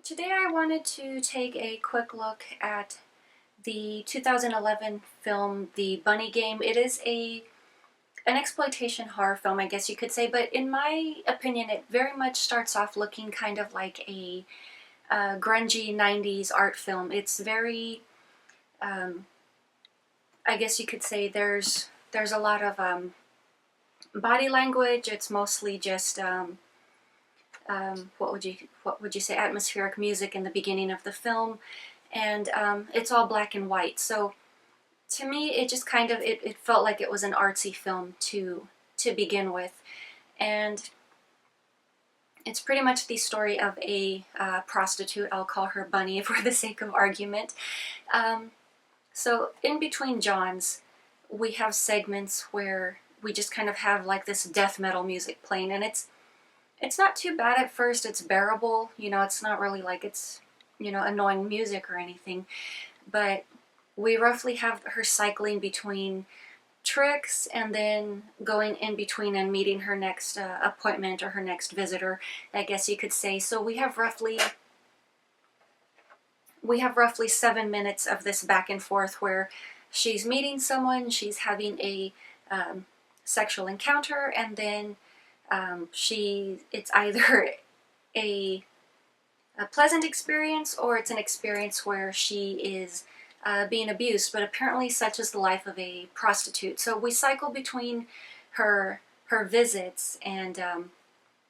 Today I wanted to take a quick look at the 2011 film The Bunny Game. It is an exploitation horror film, I guess you could say, but in my opinion it very much starts off looking kind of like a grungy 90s art film. It's very, I guess you could say there's a lot of body language. It's mostly just what would you say, atmospheric music in the beginning of the film, and it's all black and white. So to me, it just kind of it felt like it was an artsy film to begin with, and it's pretty much the story of a prostitute. I'll call her Bunny for the sake of argument. So in between Johns, we have segments where we just kind of have like this death metal music playing, and it's not too bad at first. It's bearable, it's not really like it's, annoying music or anything. But we roughly have her cycling between tricks and then going in between and meeting her next appointment or her next visitor, I guess you could say. So we have roughly 7 minutes of this back and forth where she's meeting someone, she's having a sexual encounter, and then it's either a pleasant experience or it's an experience where she is being abused. But apparently such is the life of a prostitute. So we cycle between her visits and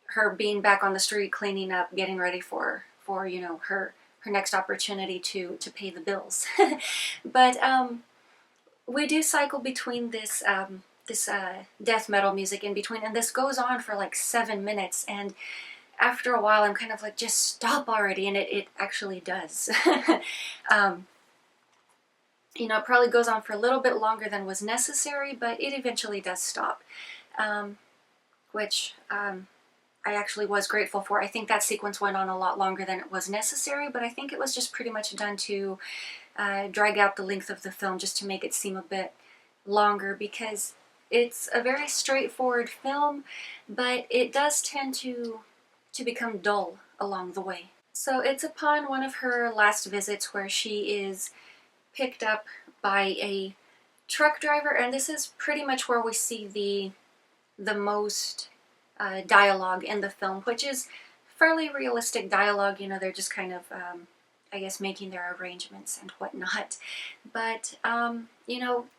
her being back on the street, cleaning up, getting ready for her next opportunity to pay the bills. But we do cycle between this death metal music in between, and this goes on for like 7 minutes, and after a while I'm kind of like, just stop already, and it actually does. It probably goes on for a little bit longer than was necessary, but it eventually does stop, which I actually was grateful for. I think that sequence went on a lot longer than it was necessary, but I think it was just pretty much done to drag out the length of the film, just to make it seem a bit longer, because it's a very straightforward film, but it does tend to become dull along the way. So it's upon one of her last visits where she is picked up by a truck driver, and this is pretty much where we see the most dialogue in the film, which is fairly realistic dialogue. They're just kind of I guess making their arrangements and whatnot. But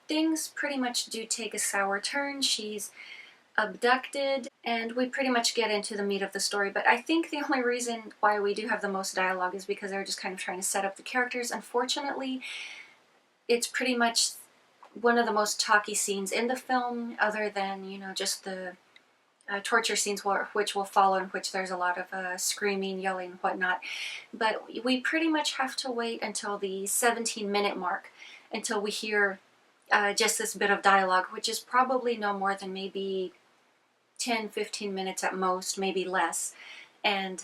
things pretty much do take a sour turn. She's abducted, and we pretty much get into the meat of the story. But I think the only reason why we do have the most dialogue is because they're just kind of trying to set up the characters. Unfortunately, it's pretty much one of the most talky scenes in the film, other than, just the torture scenes which will follow, in which there's a lot of screaming, yelling, and whatnot. But we pretty much have to wait until the 17-minute mark until we hear just this bit of dialogue, which is probably no more than maybe 10-15 minutes at most, maybe less. And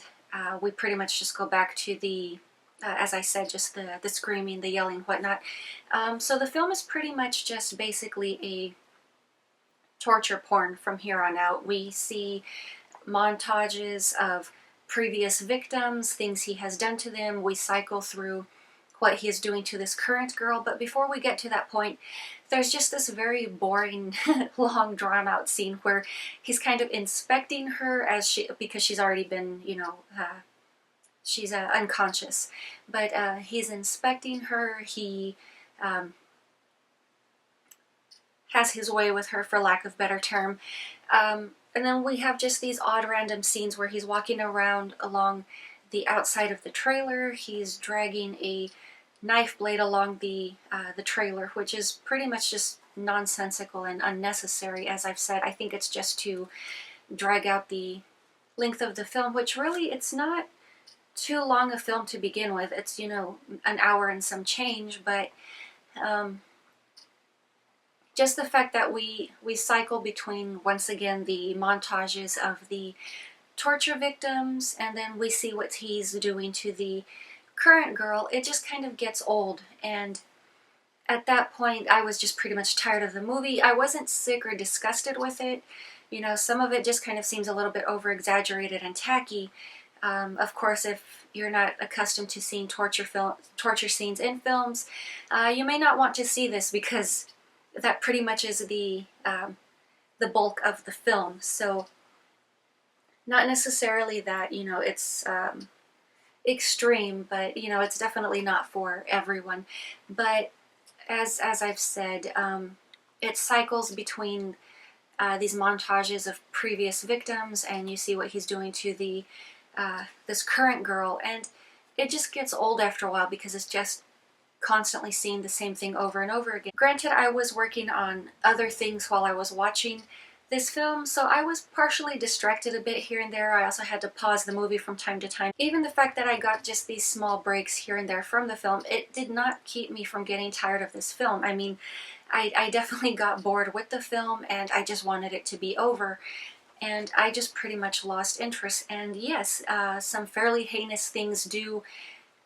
we pretty much just go back to the as I said, just the screaming, the yelling, whatnot. So the film is pretty much just basically a torture porn from here on out. We see montages of previous victims, things he has done to them. We cycle through what he is doing to this current girl, but before we get to that point, there's just this very boring, long, drawn-out scene where he's kind of inspecting her because she's already been, she's unconscious, but he's inspecting her. He has his way with her, for lack of a better term. And then we have just these odd random scenes where he's walking around along the outside of the trailer. He's dragging a knife blade along the trailer, which is pretty much just nonsensical and unnecessary. As I've said, I think it's just to drag out the length of the film, which really, it's not too long a film to begin with. It's, an hour and some change, but just the fact that we cycle between, once again, the montages of the torture victims, and then we see what he's doing to the current girl, it just kind of gets old. And at that point, I was just pretty much tired of the movie. I wasn't sick or disgusted with it. Some of it just kind of seems a little bit over-exaggerated and tacky, Of course, if you're not accustomed to seeing torture scenes in films, you may not want to see this because that pretty much is the bulk of the film. So not necessarily that, you know, it's extreme, but you know, it's definitely not for everyone. But as I've said, it cycles between these montages of previous victims, and you see what he's doing to the this current girl, and it just gets old after a while because it's just constantly seeing the same thing over and over again. Granted, I was working on other things while I was watching this film, so I was partially distracted a bit here and there. I also had to pause the movie from time to time. Even the fact that I got just these small breaks here and there from the film, it did not keep me from getting tired of this film. I mean, I definitely got bored with the film and I just wanted it to be over. And I just pretty much lost interest. And yes, some fairly heinous things do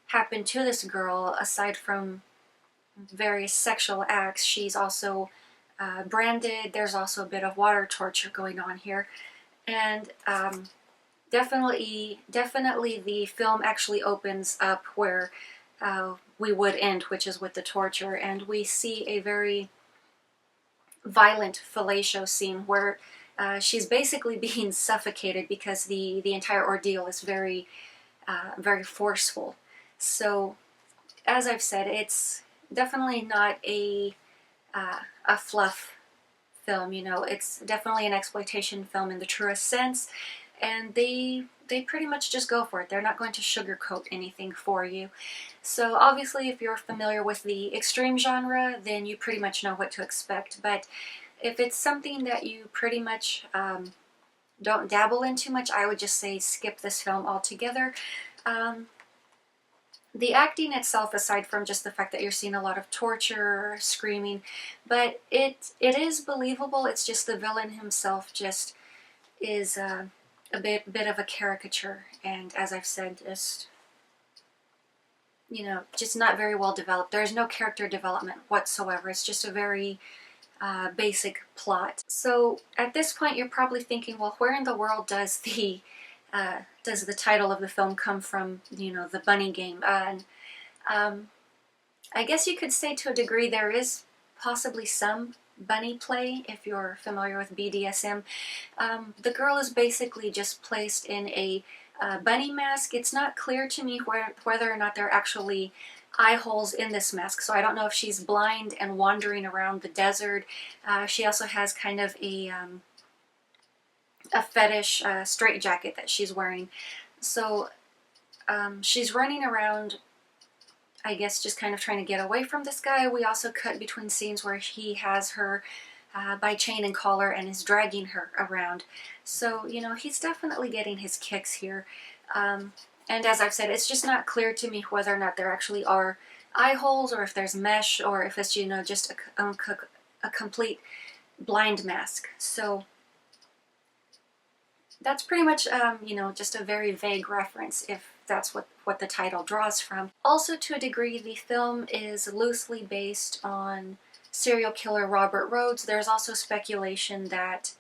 happen to this girl. Aside from various sexual acts, she's also branded. There's also a bit of water torture going on here. And definitely the film actually opens up where we would end, which is with the torture. And we see a very violent fellatio scene where she's basically being suffocated because the entire ordeal is very very forceful. So as I've said, it's definitely not a fluff film. You know, it's definitely an exploitation film in the truest sense, and they pretty much just go for it. They're not going to sugarcoat anything for you. So obviously, if you're familiar with the extreme genre, then you pretty much know what to expect. But if it's something that you pretty much don't dabble in too much, I would just say skip this film altogether. The acting itself, aside from just the fact that you're seeing a lot of torture, screaming, but it is believable. It's just the villain himself just is a bit of a caricature, and as I've said, just, you know, just not very well developed. There's no character development whatsoever. It's just a very basic plot. So at this point, you're probably thinking, well, where in the world does the title of the film come from? You know, the bunny game. And I guess you could say to a degree there is possibly some bunny play if you're familiar with BDSM. The girl is basically just placed in a bunny mask. It's not clear to me whether or not they're actually eye holes in this mask, so I don't know if she's blind and wandering around the desert. She also has kind of a fetish straitjacket that she's wearing. So she's running around, I guess, just kind of trying to get away from this guy. We also cut between scenes where he has her by chain and collar and is dragging her around. So, you know, he's definitely getting his kicks here. And as I've said, it's just not clear to me whether or not there actually are eye holes, or if there's mesh, or if it's, you know, just a complete blind mask. So that's pretty much, you know, just a very vague reference, if that's what the title draws from. Also, to a degree, the film is loosely based on serial killer Robert Rhodes. There's also speculation that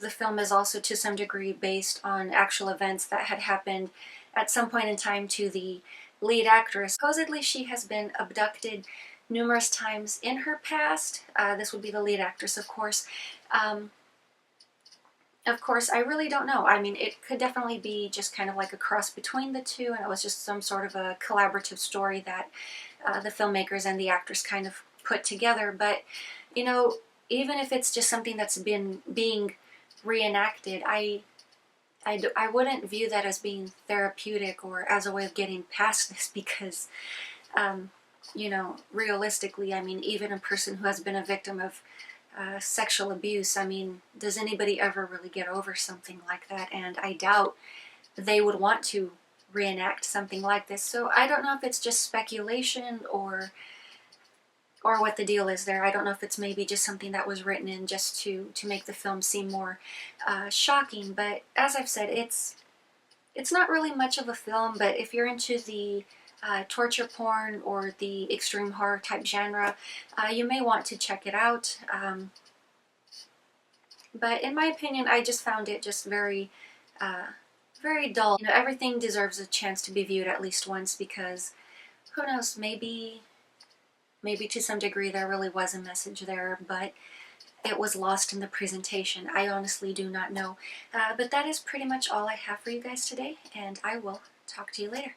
the film is also to some degree based on actual events that had happened at some point in time to the lead actress. Supposedly she has been abducted numerous times in her past. This would be the lead actress, of course. Of course, I really don't know. I mean, it could definitely be just kind of like a cross between the two, and it was just some sort of a collaborative story that the filmmakers and the actress kind of put together. But, you know, even if it's just something that's been being reenacted, I wouldn't view that as being therapeutic or as a way of getting past this, because, you know, realistically, I mean, even a person who has been a victim of sexual abuse, I mean, does anybody ever really get over something like that? And I doubt they would want to reenact something like this. So I don't know if it's just speculation or what the deal is there. I don't know if it's maybe just something that was written in just to make the film seem more shocking. But as I've said, it's not really much of a film, but if you're into the torture porn or the extreme horror type genre, you may want to check it out. But in my opinion, I just found it just very very dull. You know, everything deserves a chance to be viewed at least once, because who knows, maybe to some degree there really was a message there, but it was lost in the presentation. I honestly do not know. But that is pretty much all I have for you guys today, and I will talk to you later.